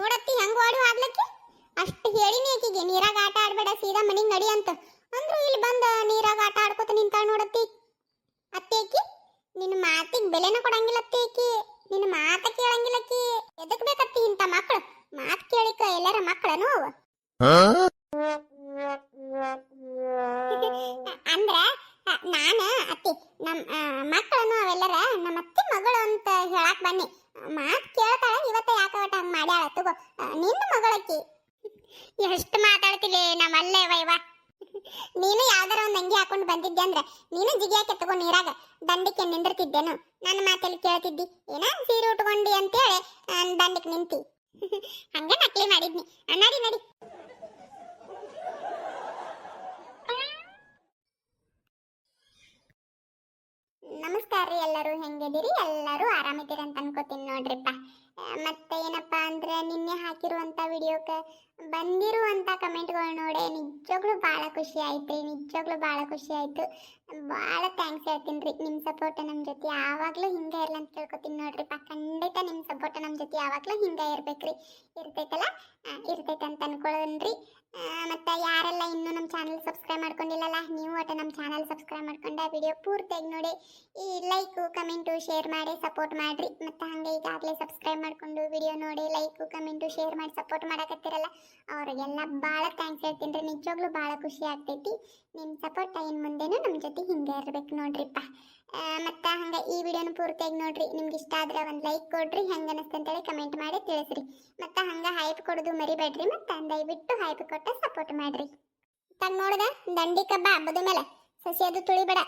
ನೋಡತ್ತಿ ಹೆಂಗ್ ಓಡಿ ಹೋಗ್ಲಕ್ಕಿ ಅಷ್ಟು ಹೇಳಿನಿ ಆಕಿಗೆ ನೀರಾಗ ಆಟ ಆಡ್ಬೇಡ ಸೀದಾ ಮನಿಗೆ ನಡಿ ಅಂತ ಅಂದ್ರು ಇಲ್ಲಿ ಬಂದ ನೀರಾಗ ಆಟ ಆಡ್ಕೊತ ನಿಂತಾಳ ನೋಡತ್ತಿ ಅತ್ತಿ ಆಕಿ ನಿನ್ನ ಮಾತಿಗೆ ಬೆಲೆನ ಕೊಡಂಗಿಲ್ಲ ಅತ್ತಿ ಆಕಿ ನಿನ್ನ ಮಾತ ಕೇಳಂಗಿಲ್ಲಕ್ಕಿ ಎದಕ್ ಬೇಕತ್ತಿ ಇಂತ ಮಕ್ಕಳು ಮಾತು ಕೇಳಿಕ ಎಲ್ಲರ ಮಕ್ಕಳನು ಅವ ಅಂದ್ರ ನಾನ ಅತ್ತಿ ನಮ್ಮ ಮಕ್ಕಳನು ಅವೆಲ್ಲರ ನಮ್ಮ ಅತ್ತಿ ಮಗಳು ಅಂತ ಹೇಳಾಕ್ ಬನ್ನಿ ಮಾತು ಕೇಳ್ತಾಳ ಇವತ್ತ ಯಾಕ ಒಟ್ಟ ಹಂಗ ಮಾಡ್ಯಾಳ ತಗೋ ನಿನ್ನ ಮಗಳಕ್ಕಿ ಎಷ್ಟು ಮಾತಾಡ್ತಿಲಿ ನಮ್ಮಲ್ಲೇ ವೈವಾ ನೀನು ಯಾವ್ದಾರ ಒಂದ್ ಅಂಗಿ ಹಾಕೊಂಡು ಬಂದಿದ್ದೆ ಅಂದ್ರ ನೀನು ಜಿಗಿಯಾಕೆ ತಗೋ ನೀರಾಗ ದಂಡಕ್ಕೆ ನಿಂದಿರ್ತಿದ್ದೇನು ನನ್ನ ಮಾತಲ್ಲಿ ಕೇಳ್ತಿದ್ದಿ ಏನ ಸೀರೆ ಉಟ್ಕೊಂಡಿ ಅಂತೇಳಿ ದಂಡಕ್ಕೆ ನಿಂತಿ ಹಂಗ ನಕಲಿ ಮಾಡಿದ್ನಿ ನಡಿ ನಡಿ ನಮಸ್ಕಾರ ರೀ ಎಲ್ಲರೂ ಹೆಂಗಿದ್ದೀರಿ ಎಲ್ಲರೂ ಆರಾಮಿದ್ದೀರಿ ಅಂತ ಅನ್ಕೋತೀನಿ ನೋಡ್ರಿಪ್ಪ ಮತ್ತೆ ಏನಪ್ಪಾ ಅಂದ್ರೆ ನಿನ್ನೆ ಹಾಕಿರುವಂತ ವಿಡಿಯೋಕ್ಕೆ ಬಂದಿರುವಂತ ಕಮೆಂಟ್ಗಳು ನೋಡಿ ನಿಜವಾಗ್ಲೂ ಭಾಳ ಖುಷಿ ಆಯ್ತು ರೀ ನಿಜವಾಗ್ಲೂ ಭಾಳ ಖುಷಿ ಆಯ್ತು ಭಾಳ ಥ್ಯಾಂಕ್ಸ್ ಹೇಳ್ತೀನಿ ರೀ ನಿಮ್ಮ ಸಪೋರ್ಟ್ ನಮ್ಮ ಜೊತೆ ಯಾವಾಗಲೂ ಹಿಂಗೆ ಇರಲ್ಲ ಅಂತ ಕೇಳ್ಕೊತೀನಿ ನೋಡ್ರಿಪ್ಪ ಖಂಡಿತ ನಿಮ್ಮ ಸಪೋರ್ಟ್ ನಮ್ಮ ಜೊತೆ ಯಾವಾಗಲೂ ಹಿಂಗೆ ಇರ್ಬೇಕ್ರಿ ಇರ್ತೈತಲ್ಲ ಇರ್ತೈತೆ ಅಂತ ಅನ್ಕೊಳ್ಳೋನ್ರಿ ಮತ್ತೆ ಯಾರೆಲ್ಲ ಇನ್ನೂ ನಮ್ಮ ಚಾನಲ್ ಸಬ್ಸ್ಕ್ರೈಬ್ ಮಾಡ್ಕೊಂಡಿಲ್ಲಲ್ಲ ನೀವು ಒಟ್ಟು ನಮ್ಮ ಚಾನಲ್ ಸಬ್ಸ್ಕ್ರೈಬ್ ಮಾಡ್ಕೊಂಡೆ ವಿಡಿಯೋ ಪೂರ್ತಿಯಾಗಿ ನೋಡಿ ಈ ಲೈಕು ಕಮೆಂಟು ಶೇರ್ ಮಾಡಿ ಸಪೋರ್ಟ್ ಮಾಡಿರಿ ಮತ್ತು ಹಾಗೆ ಈಗಾಗಲೇ ಸಬ್ಸ್ಕ್ರೈಬ್ ಮಾಡಿಕೊಂಡು ವಿಡಿಯೋ ನೋಡಿ ಲೈಕು ಕಮೆಂಟು ಶೇರ್ ಮಾಡಿ ಸಪೋರ್ಟ್ ಮಾಡಕತ್ತಿರಲ್ಲ ಅವರಿಗೆಲ್ಲ ಭಾಳ ಥ್ಯಾಂಕ್ಸ್ ಹೇಳ್ತೀನಿ ರೀ ನಿಜವಾಗ್ಲೂ ಭಾಳ ಖುಷಿ ಆಗ್ತೈತಿ ನಿಮ್ಮ ಸಪೋರ್ಟ್ ಇನ್ನು ಮುಂದೆನೂ ನಮ್ಮ ಜೊತೆ ಹಿಂಗೆ ಇರ್ಬೇಕು ನೋಡ್ರಿಪ್ಪ ಮತ್ತು ಹಂಗೆ ಈ ವಿಡಿಯೋನ ಪೂರ್ತಿಯಾಗಿ ನೋಡ್ರಿ ನಿಮ್ಗೆ ಇಷ್ಟ ಆದರೆ ಒಂದು ಲೈಕ್ ಕೊಡ್ರಿ ಹೆಂಗೆ ಅನಿಸ್ತು ಅಂತೇಳಿ ಕಮೆಂಟ್ ಮಾಡಿ ತಿಳಿಸ್ರಿ ಮತ್ತು ಹಂಗೆ ಹೈಪ್ ಕೊಡೋದು ಮರಿಬೇಡ್ರಿ ಮತ್ತು ದಯವಿಟ್ಟು ಹೈಪ್ ಕೊಟ್ಟು ಸಪೋರ್ಟ್ ಮಾಡಿರಿ ತಾನು ನೋಡ್ದ ದಂಡಿ ಕಬ್ಬ ಹಬ್ಬದ ಮೇಲೆ ಸಸಿ ಅದು ತುಳಿಬೇಡ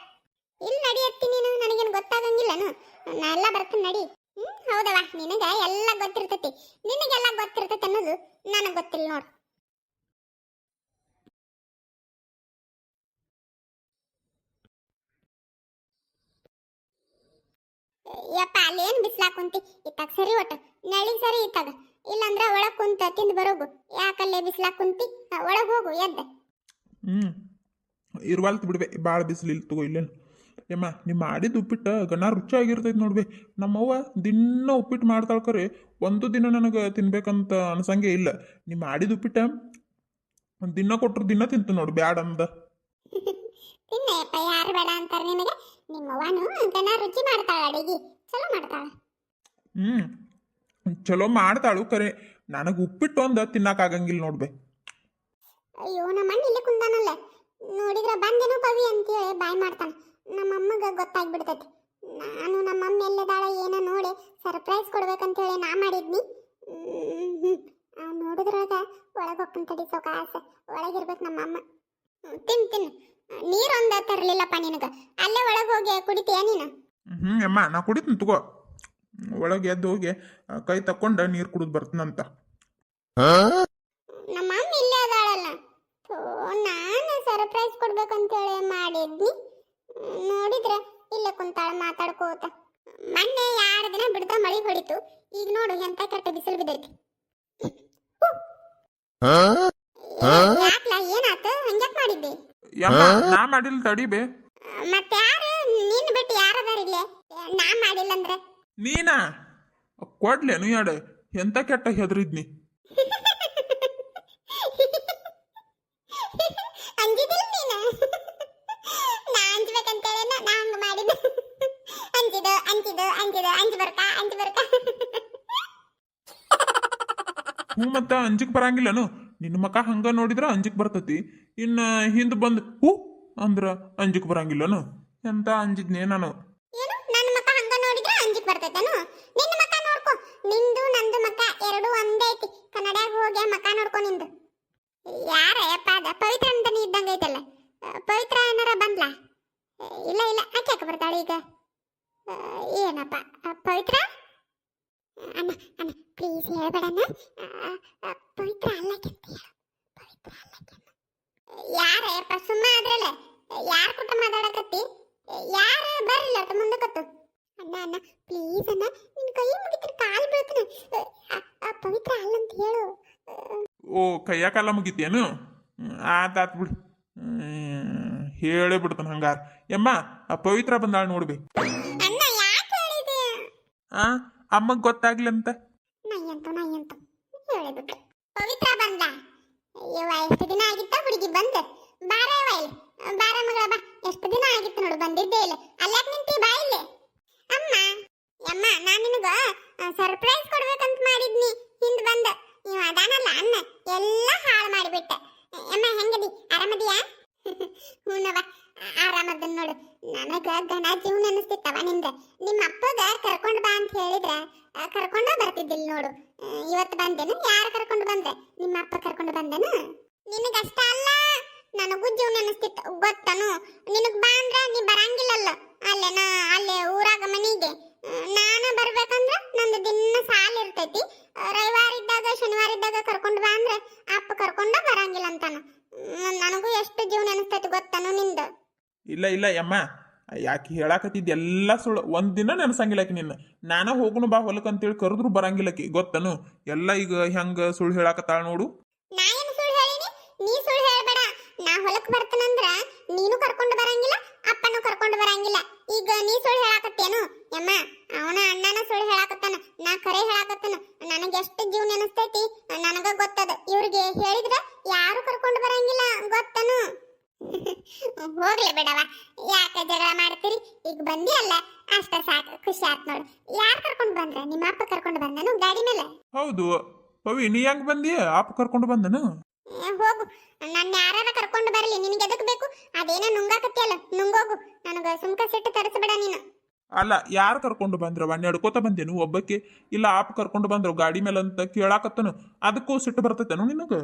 ಇಲ್ಲಿ ನಡಿಯತ್ತಿ ನೀನು ನನಗೇನು ಗೊತ್ತಾಗಂಗಿಲ್ಲನು ನಾ ಎಲ್ಲ ಬರ್ತೀನಿ ನಡಿ ಹೌದವ ನಿನಗೆ ಎಲ್ಲ ಗೊತ್ತಿರ್ತೈತಿ ನಿನಗೆಲ್ಲ ಗೊತ್ತಿರ್ತೈತಿ ಅನ್ನೋದು ನನಗೆ ಗೊತ್ತಿಲ್ಲ ನೋಡು ಯಪ್ಪ ಅಲ್ಲೇನು ಬಿಸ್ಲಾಕ್ ಕುಂತಿ ಇತ್ತಾಗ ಸರಿ ಒಟ್ಟು ನಳಿ ಸರಿ ಇತ್ತಾಗ ಇಲ್ಲಾಂದ್ರೆ ಒಳಗೆ ಕುಂತ ತಿಂದು ಬರೋಗು ಯಾಕಲ್ಲೇ ಬಿಸ್ಲಾಕ್ ಕುಂತಿ ಒಳಗೆ ಹೋಗು ಎದ್ದ ಇರ್ವಾಲ್ತು ಬಿಡ್ಬೆ ಭಾಳ ಬಿಸಿಲಿಲ್ಲ ತಗೋ ಇಲ್ಲೇನು ಯಮ್ಮ ನೀವು ಮಾಡಿದ ಉಪ್ಪಿಟ್ಟು ಗನ ರುಚಿಯಾಗಿರ್ತೈತೆ ನೋಡ್ಬೆ ನಮ್ಮವ್ವ ದಿನ ಉಪ್ಪಿಟ್ಟು ಮಾಡ್ತಾಳ್ಕರೆ ಒಂದು ದಿನ ನನಗೆ ತಿನ್ಬೇಕಂತ ಅನ್ಸಂಗೆ ಇಲ್ಲ ನೀವು ಮಾಡಿದ ಉಪ್ಪಿಟ್ಟ ದಿನ ಕೊಟ್ಟರು ದಿನ ತಿಂತು ನೋಡು ಬ್ಯಾಡ ಅಂದ ತಿನ್ನಯ್ಯಪ್ಪ ಯಾರು ಬೇಡ ಅಂತಾರೆ ನಿನಗೆ ನಿಮ್ಮವ್ವನು ಗನ ರುಚಿ ಮಾಡ್ತಾಳ ಅಡಿಗೆ ಚಲೋ ಮಾಡ್ತಾಳ ಚಲೋ ಮಾಡ್ತಾಳು ಕರೆ ನನಗೆ ಉಪ್ಪಿಟ್ಟು ಒಂದು ತಿನ್ನಕ್ಕಾಗಂಗಿಲ್ಲ ನೋಡ್ಬೆ ಅಯ್ಯೋ ನಮ್ಮ ಅಣ್ಣ ಇಲ್ಲೇ ಕುಂದಾನಲ್ಲ ನೋಡಿದ್ರೆ ಬಂದೇನೋ ಪವಿ ಅಂತೇಳಿ ಬಾಯ್ ಮಾಡ್ತಾನೆ ನಮ್ಮಮ್ಮಗೆ ಗೊತ್ತಾಗ್ಬಿಡ್ತೈತಿ ನಾನು ನಮ್ಮಮ್ಮ ಎಲ್ಲದಾಳ ಏನೋ ನೋಡಿ ಸರ್ಪ್ರೈಸ್ ಕೊಡ್ಬೇಕಂತೇಳಿ ನಾ ಮಾಡಿದ್ನಿ ನೋಡಿದ್ರಾಗ ಒಳಗೆ ಹೋಗ್ತಾನೆ ತಡಿ ಸೊಕಾಸ ಒಳಗಿರ್ಬೇಕು ನಮ್ಮಮ್ಮ ತಿನ್ನು ನೀರೊಂದು ತರಲಿಲ್ಲಪ್ಪ ನಿನಗೆ ಅಲ್ಲೇ ಒಳಗೆ ಹೋಗಿ ಕುಡಿತೀಯ ನೀನು ಅಮ್ಮ ನಾ ಕುಡಿತೀನಿ ತಗೋ ಒಳಗೆ ಎದ್ದು ಹೋಗಿ ಕೈ ತಕ್ಕೊಂಡು ನೀರು ಕುಡಿದು ಬರ್ತೀನಂತ ನಮ್ಮ ಅಮ್ಮ ಇಲ್ಲೇ ಅದಾಳಲ್ಲ ನಾನು ಸರ್ಪ್ರೈಸ್ ಕೊಡ್ಬೇಕಂತೇಳಿ ಮಾಡಿದ್ನಿ ನೋಡಿದ್ರೆ ಇಲ್ಲೇ ಕುಂತಾಳ ಮಾತಾಡ್ಕೋತ ಮೊನ್ನೆ 2 ದಿನ ಬಿಡ್ತಾ ಮಳಿ ಹೊಡಿತು ಈಗ ನೋಡು ಎಂತ ಕೆಟ್ಟ ಬಿಸಿಲು ಬಿದ್ದೈತಿ ಯಾಕ್ಲ ಏನಾತ ಹಂಗ್ಯಾಕ್ ಮಾಡಿದ್ದೆ ನಾ ಮಾಡಿಲ್ಲ ತಡಿಬೆ ಮತ್ತೆ ಯಾರು ನೀನ್ ಬಿಟ್ಟು ಯಾರದಾರ ಇಲ್ಲೇ ನಾ ಮಾಡಿಲ್ಲ ಅಂದ್ರೆ ನೀನಾ ಕೊಡ್ಲೇನು ಯಾಡು ಎಂತ ಕೆಟ್ಟ ಹೆದರಿದ್ನಿ ಅಂಜಿದಿಲ್ಲ ನೀನು ನಾ ಅಂಜ್ಬೇಕಂತೇಳಿ ನಾ ಹಂಗ ಮಾಡಿದ್ದೆ ಅಂಜಿ ಬರ್ತಾ ಹ್ಞೂ ಮತ್ತ ಅಂಜಿಕ್ ಬರಂಗಿಲ್ಲನು ನಿನ್ನ ಮಕ ಹಂಗ ನೋಡಿದ್ರ ಅಂಜಿಕ್ ಬರ್ತತಿ ಇನ್ನ ಹಿಂದ್ ಬಂದ್ ಹೂ ಅಂದ್ರ ಅಂಜಿಕ್ ಬರಂಗಿಲ್ಲನು ಎಂತ ಅಂಜಿದ್ನೇ ನಾನು ಏನು ನನ್ನ ಮಕ ಹಂಗ ನೋಡಿದ್ರೆ ಅಂಜಿಕ್ ಬರ್ತೈತೇನು ನಿನ್ನ ಮಕ ನೋಡ್ಕೊ ನಿಂದು ನಂದು ಮಕ ಎರಡು ಒಂದೇ ಐತಿ ಕನ್ನಡ ಹೋಗಿ ಮಕ ನೋಡ್ಕೊ ನಿಂದು ಯಾರ ಯಪ್ಪ ಅದ ಪವಿತ್ರ ಅಂತ ನೀ ಇದ್ದಂಗ ಐತಲ್ಲ ಪವಿತ್ರ ಏನಾರ ಬಂದ್ಲಾ ಇಲ್ಲ ಆಕೆ ಬರ್ತಾಳೆ ಈಗ ಏನಪ್ಪ ಪವಿತ್ರ ಅಣ್ಣ ಪ್ಲೀಸ್ ಹೇಳ್ಬೇಡಣ್ಣ ಪವಿತ್ರ ಅಲ್ಲಕ್ಕೆ ಅಂತ ಹೇಳು ಪವಿತ್ರ ಅಲ್ಲಕ್ಕೆ ಯಾರ ಯಪ್ಪ ಸುಮ್ಮ ಆದ್ರಲ್ಲ ಯಾರ ಕೂಟ ಮಾತಾಡಕತ್ತಿ ಯಾರ ಬರ್ಲಿಲ್ಲ ಅಟ ಮುಂದಕ್ಕತ್ತು ಅಣ್ಣ ಪ್ಲೀಸ್ ಅಣ್ಣ ನಿನ್ನ ಕೈ ಮುಗಿದ್ರೆ ಕಾಲು ಬೀಳ್ತಾನೆ ಪವಿತ್ರ ಅಲ್ಲಂತ ಹೇಳು ಓ ಕೈಯ ಕಾಲ ಮುಗಿತೇನು ಆತಾತ್ ಬಿಡು ಹೇಳೇ ಬಿಡ್ತಾನ ಹಂಗಾರ ಯಮ್ಮ ಆ ಪವಿತ್ರ ಬಂದಾಳ ನೋಡ್ಬಿ ಅಣ್ಣ ಯಾಕೆ ಹೇಳಿದೆ ಅಮ್ಮಗ್ ಗೊತ್ತಾಗ್ಲಿ ಅಂತ ನಯ್ಯಂತ ಹೇಳ್ಬಿಟ್ರು. ಪವಿತ್ರ ಬಂದ್ಲ. ಯವ್ವ ಎಷ್ಟು ದಿನ ಆಗಿತ್ತ ಹುಡುಗಿ ಬಂದ್. ಬಾರ ಯವ್ವ ಇಲ್ಲಿ, ಬಾರ ಮಗಳ ಬಾ. ಎಷ್ಟು ದಿನ ಆಗಿತ್ತು ನೋಡು ಬಂದಿದ್ದೇ ಇಲ್ಲ. ಅಲ್ಲಾಕ್ ನಿಂತಿ ಬಾ ಇಲ್ಲಿ. ಅಮ್ಮ ಯಮ್ಮ ನಾನ್ ನಿನಗ ಸರ್ಪ್ರೈಸ್ ಕೊಡ್ಬೇಕಂತ ಮಾಡಿದ್ನಿ. ಹಿಂದ್ ಬಂದ ಇವ ಅದಾನಲ್ಲ ಅನ್ನ ಎಲ್ಲ ಹಾಳು ಮಾಡಿಬಿಟ್ಟ. ಯಮ್ಮ ಹೆಂಗದಿ, ಆರಾಮದಿಯಾ? ಹೂನವ ಆರಾಮದನ್ ನೋಡು. ನನಗ ಗಣ ಜೀವನ ಅನಿಸ್ತಿತ್ತವ ನಿಂದ. ನಿಮ್ಮ ಅಪ್ಪಗ ಕರ್ಕೊಂಡ್ ಬಾ ಅಂತ ಹೇಳಿದ್ರ ಕರ್ಕೊಂಡ ಬರ್ತಿದ್ದಿಲ್ಲ ನೋಡು. ಇವತ್ತು ಬಂದೇನು? ಯಾರು ಕರ್ಕೊಂಡು ಬಂದ್ರೆ? ನಿಮ್ಮ ಅಪ್ಪ ಕರ್ಕೊಂಡು ಬಂದನು? ನಿನಗಷ್ಟ ಅಲ್ಲ, ನನಗೂ ಜೀವನ ಅನಿಸ್ತಿತ್ತು ಗೊತ್ತನು. ನಿನಗ್ ಬಾ ಅಂದ್ರ ನೀ ಬರಂಗಿಲ್ಲಲ್ಲ. ಅಲ್ಲೇ ಊರಾಗ ಮನಿಗೆ ನಾನ ಬರ್ಬೇಕಂದ್ರ ನಂದು ದಿನ ಸಾಲ ಇರ್ತೈತಿ. ರವಿವಾರ ಇದ್ದಾಗ ಶನಿವಾರ ಇದ್ದಾಗ ಕರ್ಕೊಂಡು ಬಾ ಅಂದ್ರೆ ಅಪ್ಪ ಕರ್ಕೊಂಡ ಬರಂಗಿಲ್ಲ ಅಂತಾನ. ನನಗೂ ಎಷ್ಟು ಜೀವನ ಅನಿಸ್ತೈತಿ ಗೊತ್ತನು ನಿಂದ. ಇಲ್ಲ ಇಲ್ಲ ಯಮ್ಮ, ಯಾಕೆ ಹೇಳಾಕತ್ತಿದ್ದ ಎಲ್ಲ ಸುಳ್ಳು. ಒಂದಿನ ನೆನಸಂಗಿಲ್ಲಕಿ ನಿನ್ನ. ನಾನ ಹೋಗುನು ಬಾ ಹೊಲಕ್ ಅಂತೇಳಿ ಕರೆದ್ರು ಬರಂಗಿಲ್ಲಕಿ ಗೊತ್ತನು. ಎಲ್ಲ ಈಗ ಹೆಂಗ ಸುಳ್ಳು ಹೇಳಾಕತ್ತಾಳ ನೋಡು. ನಾ ಏನು ಸುಳ್ಳು ಹೇಳಿನಿ? ನೀ ಸುಳ್ಳು ಹೇಳ್ಬೇಡ. ನಾ ಹೊಲಕ್ ಬರ್ತೇನಂದ್ರ ನೀನು ಕರ್ಕೊಂಡು ಬರಂಗಿಲ್ಲ, ಅಪ್ಪನೂ ಕರ್ಕೊಂಡು ಬರಂಗಿಲ್ಲ. ಈಗ ನೀ ಸುಳ್ಳು ಹೇಳಾಕತ್ತೇನು? ಯಮ್ಮ ಅವನ ಅಣ್ಣನ ಸುಳ್ಳು ಹೇಳಾಕತ್ತಾನ, ನಾ ಕರೆ ಹೇಳಾಕತ್ತಾನ. ನನಗೆ ಎಷ್ಟು ಜೀವನ ಅನಿಸ್ತೈತಿ ನನಗ ಗೊತ್ತದ. ಇವ್ರಿಗೆ ಹೇಳಿದ್ರ ಯಾರು ಕರ್ಕೊಂಡು ಬರಂಗಿಲ್ಲ ಗೊತ್ತನು. ಹೋಗ್ಲಿ ಬಿಡವ, ಯಾಕೆ ಜಗಳ ಮಾಡ್ತೀರಿ? ಈಗ ಬಂದಿ ಅಲ್ಲ ಅಷ್ಟ ಸಾಕು, ಖುಷಿ ಆತ್ ನೋಡು. ಯಾರು ಕರ್ಕೊಂಡು ಬಂದ್ರ? ನಿಮ್ಮ ಅಪ್ಪ ಕರ್ಕೊಂಡು ಬಂದನು ಗಾಡಿ ಮೇಲೆ? ಹೌದು ಪವಿ, ನೀ ಹೆಂಗ್ ಬಂದಿ? ಆಪ ಕರ್ಕೊಂಡು ಬಂದನು? ಹೋಗು, ನನ್ನ ಯಾರ ಕರ್ಕೊಂಡು ಬರಲಿ, ನಿನಗೆ ಎದಕ್ ಬೇಕು? ಅದೇನೋ ನುಂಗಾಕತ್ತಿಯಲ್ಲ, ನುಂಗೋಗು. ನನಗ ಸುಮ್ಕ ಸಿಟ್ಟು ತರಿಸ್ಬೇಡ ನೀನು. ಅಲ್ಲ, ಯಾರು ಕರ್ಕೊಂಡು ಬಂದ್ರವ? ನಡ್ಕೋತ ಬಂದೇನು ಒಬ್ಬಕ್ಕೆ? ಇಲ್ಲ ಆಪ ಕರ್ಕೊಂಡು ಬಂದ್ರು ಗಾಡಿ ಮೇಲೆ ಅಂತ ಕೇಳಾಕತ್ತನು. ಅದಕ್ಕೂ ಸಿಟ್ಟು ಬರ್ತೈತೇನು ನಿನಗ?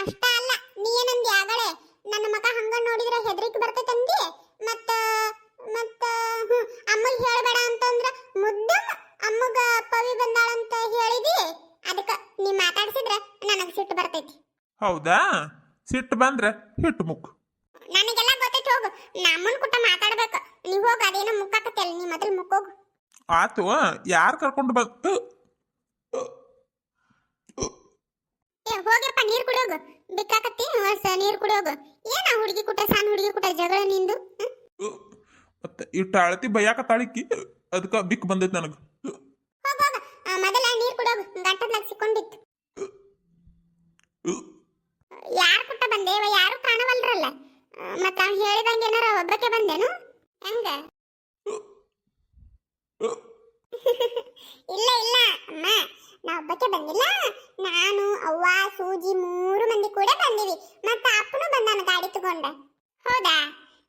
ಅಷ್ಟ ಅಲ್ಲ, ನೀ ಏನಂದಿ ಆಗಳೆ? ನನ್ನ ಮಗ ಹಂಗ ನೋಡಿದ್ರೆ ಹೆದರಿಕೆ ಬರ್ತೈತಂದಿ. ಮತ್ತ ಮತ್ತ ಅಮ್ಮಗ್ ಹೇಳ್ಬೇಡ ಅಂತಂದ್ರ ಮುದ್ದಮ್ಮ ಅಮ್ಮಗ ಪವಿ ಬಂದಾಳಂತ ಹೇಳಿದಿ. ಅದಕ್ಕ ನೀ ಮಾತಾಡ್ಸಿದ್ರ ನನಗ್ ಸಿಟ್ಟು ಬರ್ತೈತಿ. ಹೌದಾ? ಸಿಟ್ಟು ಬಂದ್ರೆ ಹಿಟ್ಟು ಮುಕ್. ನನಗೆಲ್ಲ ಗೊತ್ತೈತಿ, ಹೋಗು. ನಮ್ಮನ್ ಕುಟ ಮಾತಾಡ್ಬೇಕು. ನೀವ್ ಹೋಗು, ಅದೇನೋ ಮುಕ್ಕಾಕತ್ತಲ್ಲ, ನೀ ಮೊದಲು ಮುಕ್ಕೋಗು. ಆತು, ಯಾರು ಕರ್ಕೊಂಡು ಬಂದು? ಹೋಗ್ಯಪ್ಪ, ನೀರ್ ಕುಡಿಯೋಗು. ಬಿಕ್ಕಾಕತ್ತಿ ನೀರ್ ಕುಡಿಯೋಗು. ಏನ ಹುಡುಗಿ ಕುಟ ಸಣ್ಣ ಹುಡುಗಿ ಕುಟ ಜಗಳ ನಿಂದು? ಮತ್ತೆ ಇಟ್ಟು ಅಳತಿ ಬಯ್ಯಾಕತ್ತಾಳಿಕ್ಕಿ, ಅದಕ್ಕ ಬಿಕ್ ಬಂದೈತಿ ನನಗ. ಹೋಗ ಮೊದಲ ನೀರ್ ಕುಡಿಯೋಗು, ಗಂಟದ್ನಾಗ ಸಿಕ್ಕೊಂಡಿತ್ತು. ಯಾರು ಕುಟ್ಟ ಬಂದೇವ? ಯಾರು ಕಾಣವಲ್ರಲ್ಲ. ಮತ್ತ ಅವ್ನು ಹೇಳಿದಂಗೆ ಏನಾರ ಒಬ್ಬಕ್ಕೆ ಬಂದೇನು? ಹೆಂಗ? ಇಲ್ಲ ಇಲ್ಲ ಅಮ್ಮ, ನಾ ಒಬ್ಬಕ್ಕೆ ಬಂದಿಲ್ಲ. ನಾನು ಅವ್ವ ಸೂಜಿ 3 ಮಂದಿ ಕೂಡ ಬಂದಿವಿ. ಮತ್ತ ಅಪ್ಪನು ಬಂದಾನ ಗಾಡಿ ತಗೊಂಡ. ಹೌದಾ?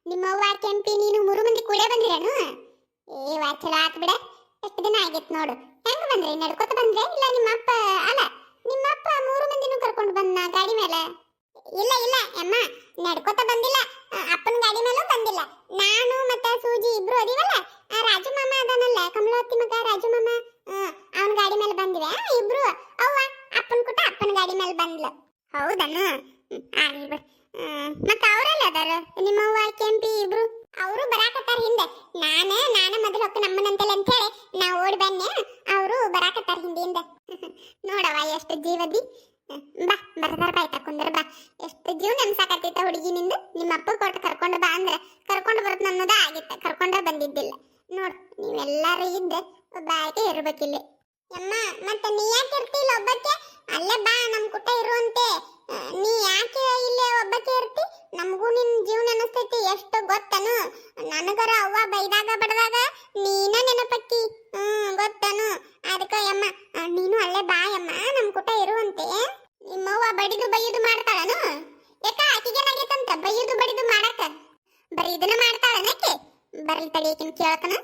ನಿಮ್ಮವ್ವ ಕೆಂಪಿ ನೀನು 3 ಮಂದಿ ಕೂಡ ಬಂದಿರೇನು? ಚಲೋ ಆತ್ ಬಿಡ. ಎಷ್ಟು ದಿನ ಆಗಿತ್ತು ನೋಡು. ಹೆಂಗ ಬಂದ್ರಿ? ನಡ್ಕೋತ ಬಂದ್ರೆ? ಇಲ್ಲ ನಿಮ್ಮಪ್ಪ ಅಲ್ಲ ನಿಮ್ಮಪ್ಪ 3 ಮಂದಿನೂ ಕರ್ಕೊಂಡು ಬಂದ ಗಾಡಿ ಮೇಲೆ? ಇಲ್ಲ ಇಲ್ಲ ಅಮ್ಮ, ನಡ್ಕೋತ ಬಂದಿಲ್ಲ. ಅಪ್ಪನ ಗಾಡಿ ಮೇಲೂ ಬಂದಿಲ್ಲ. ನಾನು ಮತ್ತೆ ಸೂಜಿ ಇಬ್ರು ಅದೀವಲ್ಲ, ರಾಜು ಮಾಮ ಅದಾನಲ್ಲ, ಕಮಲಾವತಿ ಮಗ ರಾಜು ಮಾಮ, ಅವನ ಗಾಡಿ ಮೇಲೆ ಬಂದಿವೆ ಇಬ್ರು. ಅವ್ವ ಅಪ್ಪನ ಕುಟ ಅಪ್ಪನ ಗಾಡಿ ಮೇಲೆ ಬಂದ್ಲು. ಹೌದನು? ಆಗ್ಲಿ ಬಿಡು. ಮತ್ತ ಅವರೆಲ್ಲ ಅದಾರ? ನಿಮ್ಮವ್ವ ಕೆಂಪಿ ಇಬ್ರು ಅವರು ಬರಾಕತ್ತಾರ ಹಿಂದೆ. ನಾನ ಮೊದಲು ಹೊಕ್ಕ ನಮ್ಮನಂತಲ್ಲ ಅಂತ ಹೇಳಿ ನಾ ಓಡಿ ಬನ್ನೆ. ಅವರು ಬರಾಕತ್ತಾರ ಹಿಂದಿಂದ. ನೋಡವ ಎಷ್ಟು ಜೀವದಿ. ಬಾ ಬರ್ತಾರ ಬಾಯ್ತಾ ಕುಂದ್ರ ಬಾ. ಎಷ್ಟು ಜೀವ ನೆನ್ಸಾಕತ್ತೈತ ಹುಡುಗಿನಿಂದ. ನಿಮ್ಮ ಅಪ್ಪ ಕೊಟ್ಟು ಕರ್ಕೊಂಡು ಬಾ ಅಂದ್ರೆ ಕರ್ಕೊಂಡು ಬರುತ್ತೆ ಅನ್ನೋದ ಆಗಿತ್ತ, ಕರ್ಕೊಂಡ ಬಂದಿದ್ದಿಲ್ಲ. ನೋಡು, ನೀವೆಲ್ಲರೂ ಇದ್ದ ಒಬ್ಬಾಕೆ ಇರ್ಬೇಕಿಲ್ಲಿ. ಅಮ್ಮ ಮತ್ತೆ ನೀ ಯಾಕೆ ಇರ್ತಿಲ್ಲ ಒಬ್ಬಕ್ಕೆ? ಅಲ್ಲೇ ಬಾ, ನಮ್ ಕುಟ ಇರುವಂತೆ. ನೀ ಯಾಕೆ ಇಲ್ಲೇ ಒಬ್ಬಕ್ಕೆ ಇರ್ತಿ? ನಮಗೂ ನಿನ್ ಜೀವನ ಅನಿಸ್ತೈತಿ ಎಷ್ಟು ಗೊತ್ತನು. ನನಗರ ಅವ್ವ ಬೈದಾಗ ಬಡದಾಗ ನೀನ ನೆನಪಕ್ಕಿ. ಗೊತ್ತನು. ಅದಕ್ಕ ಯಮ್ಮ ನೀನು ಅಲ್ಲೇ ಬಾ ಯಮ್ಮ, ನಮ್ ಕುಟ ಇರುವಂತೆ. ನಿಮ್ಮವ್ವ ಬಡಿದು ಬೈಯುದು ಮಾಡ್ತಾಳನು? ಯಾಕ ಆಕಿಗೇನಾಗೈತಂತ ಬೈಯುದು ಬಡಿದು ಮಾಡಕ? ಬರೀ ಇದನ್ನ ಮಾಡ್ತಾಳನಕ್ಕೆ? ಬರ್ಲಿ ತಡಿಯಕಿನ್ ಕೇಳಕನ.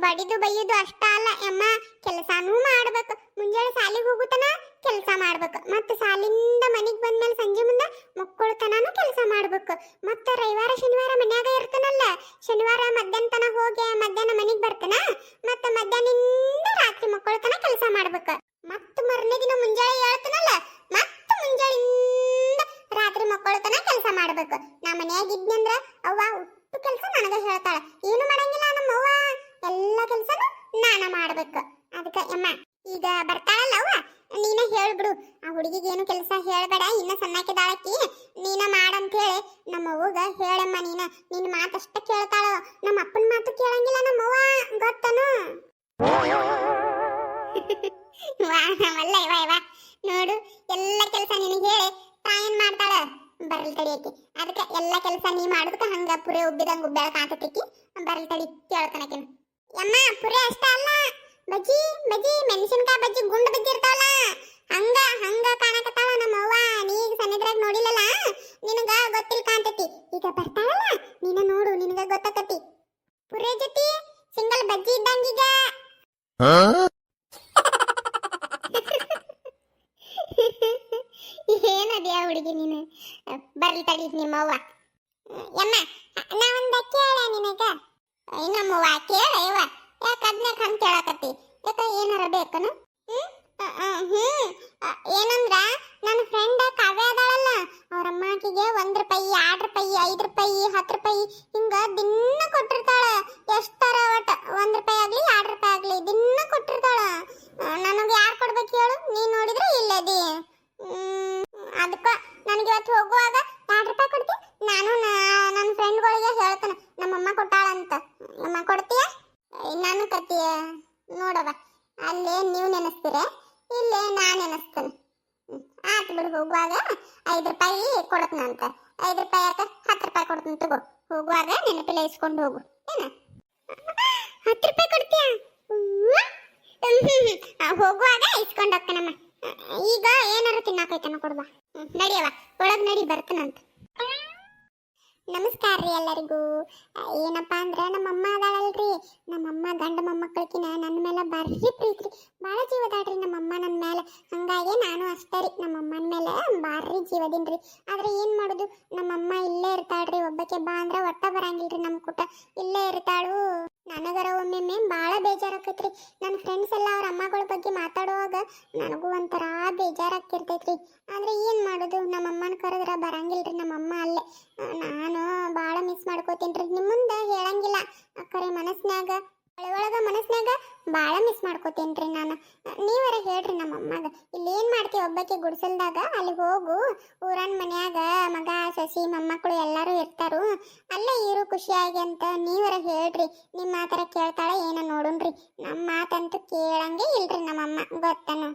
ಬಡಿದು ಬೈಯುದು ಅಷ್ಟ ಅಲ್ಲ ಯಮ್ಮ, ಕೆಲಸನೂ ಮಾಡ್ಬೇಕು. ಮುಂಜಾನೆ ಸಾಲಿಗೆ ಹೋಗುತ್ತನ ಕೆಲಸ ಮಾಡ್ಬೇಕು. ಮತ್ತೆ ಸಾಲಿಂದ ಮನೆಗೆ ಬಂದ್ಮೇಲೆ ಸಂಜೆ ಮುಂದೆ ಮಕ್ಕಳತನೂ ಕೆಲಸ ಮಾಡ್ಬೇಕು. ಮತ್ತೆ ರವಿವಾರ ಶನಿವಾರ ಮನ್ಯಾಗ ಇರ್ತಾನಲ್ಲ, ಶನಿವಾರ ಮಧ್ಯಾಹ್ನ ತನ ಹೋಗಿ ಮಧ್ಯಾಹ್ನ ಮನೆಗೆ ಬರ್ತಾನ. ಮತ್ತೆ ಮಧ್ಯಾಹ್ನದಿಂದ ರಾತ್ರಿ ಮಕ್ಕಳತನ ಕೆಲಸ ಮಾಡ್ಬೇಕು. ಮತ್ತೆ ಮರನೇ ದಿನ ಮುಂಜಾನೆ ಹೇಳ್ತಾನಲ್ಲ, ಮತ್ತೆ ಮುಂಜಾನಿಂದ ರಾತ್ರಿ ಮಕ್ಕಳತನ ಕೆಲಸ ಮಾಡ್ಬೇಕು. ನಾ ಮನ್ಯಾಗ ಇದ್ನಂದ್ರ ಅವ್ವ ಉಟ್ಟು ಕೆಲಸ ನನಗ ಹೇಳ್ತಾಳ. ಏನು ಮಾಡಂಗಿಲ್ಲ ನಮ್ಮವ್ವ, ಎಲ್ಲ ಕೆಲಸನು ನಾನ ಮಾಡ್ಬೇಕು. ಅದಕ್ಕೆ ಯಮ್ಮ ಈಗ ಬರ್ತಾಳಲ್ಲ ಅವ್ವ, ನೀನ ಹೇಳ್ಬಿಡು ಆ ಹುಡುಗಿಗೆ ಏನು ಕೆಲಸ ಹೇಳ್ಬೇಡ, ಇನ್ನ ಸಣ್ಣಕ್ಕಿದಾಳಕ್ಕಿ, ನೀನ ಮಾಡಂತ ಹೇಳಿ ನಮ್ಮವ್ವಗ ಹೇಳಮ್ಮ. ನಿನ್ನ ಮಾತಷ್ಟ ಕೇಳ್ತಾಳ, ನಮ್ಮ ಅಪ್ಪನ ಮಾತು ಕೇಳಂಗಿಲ್ಲ ನಮ್ಮವ್ವ, ಗೊತ್ತನು? ವಾ ವಲ್ಲ ಇವ ಇವ ನೋಡು ಎಲ್ಲ ಕೆಲಸ ನಿನಗೆ ಹೇಳಿ ತಾಯನ್ ಮಾಡ್ತಾಳ ಬರಲ್ ತಡಿಯಕ್ಕೆ ಅದಕ್ಕೆ ಎಲ್ಲ ಕೆಲಸ ನೀ ಮಾಡೋದಕ್ಕೆ ಹಂಗ ಪುರೆ ಉಬ್ಬಿದಂಗ ಉಬ್ಬ್ಯಾಳ ಕಾಂತತಿಕ್ಕಿ ಬರಲ್ ತಡಿ ಕೇಳ್ತಾನಕಿನ ಯಮ್ಮ ಪುರೆ ಅಷ್ಟ ಅಲ್ಲ ಬಜ್ಜಿ ಬಜ್ಜಿ ಮೆಣಸಿನಕಾಯಿ ಬಜ್ಜಿ ಗುಂಡು ಬಜ್ಜಿ ಇರ್ತಾವಲ್ಲ ಹಂಗ ಹಂಗ ಕಾಣಕತ್ತಾವ ನಮ್ಮ ಅವ್ವ ನೀಗ ಸನ್ನಿದ್ರಾಗ ನೋಡಿಲ್ಲಲ್ಲ ನಿನಗ ಗೊತ್ತಿಲ್ಲ ಕಾಂತತಿ ಈಗ ಬರ್ತಾಳಲ್ಲ ನೀನ ನೋಡು ನಿನಗ ಗೊತ್ತಾಕತಿ ಪುರೆ ಜೊತೆ ಸಿಂಗಲ್ ಬಜ್ಜಿ ಇದ್ದಂಗೀಗ ಏನದ್ಯಾ ಹುಡುಗಿ ನೀನು ಬರ್ಲಿ ತಡಿ ನಿಮ್ಮವ್ವ ಯಮ್ಮ ನಾ ಒಂದ ಕೇಳ ನಿನಗ ನಮ್ಮವ್ವ ಕೇಳ ಯವ್ವ ಯಾಕೆ ಅದನ್ನ ಕಂತ ಕೇಳಕತ್ತಿ ಯಾಕ ಏನಾರ ಬೇಕನು ಏನಂದ್ರ ನನ್ನ ಫ್ರೆಂಡ್ ಕಾವ್ಯ ಅದಾಳಲ್ಲ ಅವ್ರ ಅಮ್ಮಕಿಗೆ 1 ರೂಪಾಯಿ 2 ರೂಪಾಯಿ 5 ರೂಪಾಯಿ 10 ರೂಪಾಯಿ ಹಿಂಗ ದಿನ ಕೊಟ್ಟಿರ್ತಾಳ ಎಷ್ಟರ ಒಟ್ಟ 1 ರೂಪಾಯಿ ಆಗ್ಲಿ 2 ರೂಪಾಯಿ ಆಗ್ಲಿ ದಿನ ಕೊಟ್ಟಿರ್ತಾಳ ನನಗೆ ಯಾರು ಕೊಡ್ಬೇಕು ಹೇಳು ನೀ ನೋಡಿದ್ರೆ ಇಲ್ಲದಿ ಅದಕ್ಕ ನನಗೆ ಇವತ್ತು ಹೋಗುವಾಗ 2 ರೂಪಾಯಿ ಕೊಡ್ತಿ ನಾನು ನನ್ನ ಫ್ರೆಂಡ್ಗಳಿಗೆ ಹೇಳ್ತೇನೆ ನಮ್ಮಮ್ಮ ಕೊಟ್ಟಾಳಂತ ಅಮ್ಮ ಕೊಡ್ತೀಯ ನಾನು ಕತ್ತೀಯ ನೋಡವ ಅಲ್ಲೇ ನೀವು ನೆನೆಸ್ತೀರ ಇಲ್ಲೇ ನಾನು ನೆನೆಸ್ತೇನೆ ಆತು ಬಿಡು ಹೋಗುವಾಗ 5 ರೂಪಾಯಿ ಕೊಡ್ತೀನಂತ 5 ರೂಪಾಯಿ ಯಾಕೆ 10 ರೂಪಾಯಿ ಕೊಡ್ತೀನಿ ತಗೋ ಹೋಗುವಾಗ ನೆನಪಿಲ್ಲ ಇಸ್ಕೊಂಡು ಹೋಗು ಏನ 10 ರೂಪಾಯಿ ಕೊಡ್ತೀಯ ಹೋಗುವಾಗ ಇಸ್ಕೊಂಡು ಹೋಗ್ತಾನಮ್ಮ ಈಗ ಏನಾರು ತಿನ್ನಾಕೈತನ ಕೊಡ್ಬಾ ನಡಿಯವ ಒಳಗ್ ನಡಿ ಬರ್ತೀನಂತ ನಮಸ್ಕಾರ ರೀ ಎಲ್ಲರಿಗೂ ಏನಪ್ಪಾ ಅಂದ್ರೆ ನಮ್ಮಮ್ಮ ಅದಾಳಲ್ರಿ ನಮ್ಮಮ್ಮ ಗಂಡ ಮೊಮ್ಮಕ್ಕಳಕಿನ ನನ್ನ ಮೇಲೆ ಬರ್ರಿ ಪ್ರೀತಿ ಭಾಳ ಜೀವದಾಡ್ರಿ ನಮ್ಮಮ್ಮ ನನ್ನ ಮೇಲೆ ಹಂಗಾಗಿ ನಾನು ಅಷ್ಟೇ ರೀ ನಮ್ಮಮ್ಮನ ಮೇಲೆ ಭಾರಿ ಜೀವದಿನ್ರಿ ಆದ್ರೆ ಏನು ಮಾಡೋದು ನಮ್ಮಮ್ಮ ಇಲ್ಲೇ ಇರ್ತಾಳ್ರಿ ಒಬ್ಬಕ್ಕೆ ಬಾ ಅಂದ್ರೆ ಒಟ್ಟ ಬರಂಗಿಲ್ರಿ ನಮ್ಮ ಕೂಟ ಇಲ್ಲೇ ಇರ್ತಾಳು ನನಗರ ಒಮ್ಮೊಮ್ಮೆ ಭಾಳ ಬೇಜಾರಾಕೈತ್ರಿ ನನ್ನ ಫ್ರೆಂಡ್ಸ್ ಎಲ್ಲ ಅವ್ರ ಅಮ್ಮಗಳ ಬಗ್ಗೆ ಮಾತಾಡುವಾಗ ನನಗೂ ಒಂಥರ ಬೇಜಾರಾಗ್ತಿರ್ತೈತ್ರಿ ಆದ್ರೆ ಏನು ಮಾಡೋದು ನಮ್ಮಮ್ಮನ ಕರೆದ್ರೆ ಬರಂಗಿಲ್ರಿ ನಮ್ಮಮ್ಮ ಅಲ್ಲೇ ನಾನು ಭಾಳ ಮಿಸ್ ಮಾಡ್ಕೋತೀನಿ ನಿಮ್ಮ ಮುಂದೆ ಹೇಳಂಗಿಲ್ಲ ಕರೆ ಮನಸ್ನಾಗ ಒಳಗ ಮನಸ್ನಾಗ ಭಾಳ ಮಿಸ್ ಮಾಡ್ಕೋತೀನಿ ನಾನು ನೀವರ ಹೇಳ್ರಿ ನಮ್ಮಮ್ಮಗ ಇಲ್ಲಿ ಏನು ಮಾಡ್ತೀವಿ ಒಬ್ಬಕ್ಕೆ ಗುಡಿಸಲ್ದಾಗ ಅಲ್ಲಿ ಹೋಗು ಊರನ್ ಮನ್ಯಾಗ ಮಗ ಸಸಿ ಮೊಮ್ಮಕ್ಕಳು ಎಲ್ಲರೂ ಇರ್ತಾರು ಅಲ್ಲೇ ಇರು ಖುಷಿಯಾಗಿ ಅಂತ ನೀವರ ಹೇಳ್ರಿ ನಿಮ್ಮ ಮಾತರ ಕೇಳ್ತಾಳೆ ಏನೋ ನೋಡುನ್ರಿ ನಮ್ಮ ಮಾತಂತೂ ಕೇಳಂಗೆ ಇಲ್ರಿ ನಮ್ಮಮ್ಮ ಗೊತ್ತನು